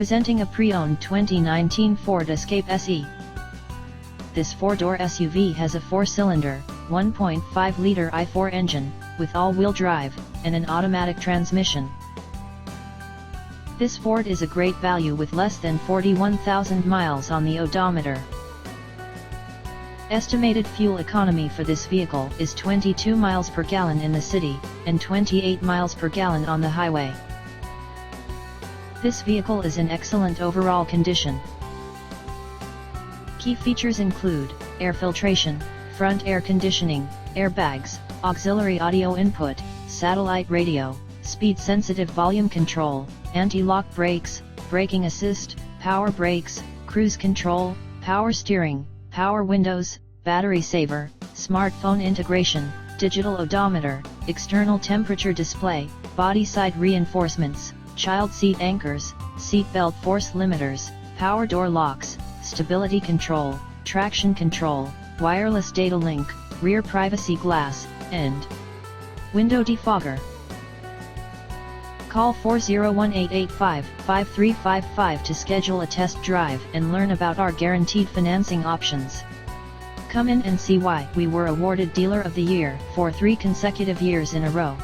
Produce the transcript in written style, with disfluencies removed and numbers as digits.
Presenting a pre-owned 2019 Ford Escape SE. This four-door SUV has a 4-cylinder, 1.5-liter i4 engine, with all-wheel drive, and an automatic transmission. This Ford is a great value with less than 41,000 miles on the odometer. Estimated fuel economy for this vehicle is 22 miles per gallon in the city, and 28 miles per gallon on the highway. This vehicle is in excellent overall condition. Key features include air filtration, front air conditioning, airbags, auxiliary audio input, satellite radio, speed-sensitive volume control, anti-lock brakes, braking assist, power brakes, cruise control, power steering, power windows, battery saver, smartphone integration, digital odometer, external temperature display, body side reinforcements, child seat anchors, seat belt force limiters, power door locks, stability control, traction control, wireless data link, rear privacy glass, and window defogger. Call 401-885-5355 to schedule a test drive and learn about our guaranteed financing options. Come in and see why we were awarded Dealer of the Year for 3 consecutive years in a row.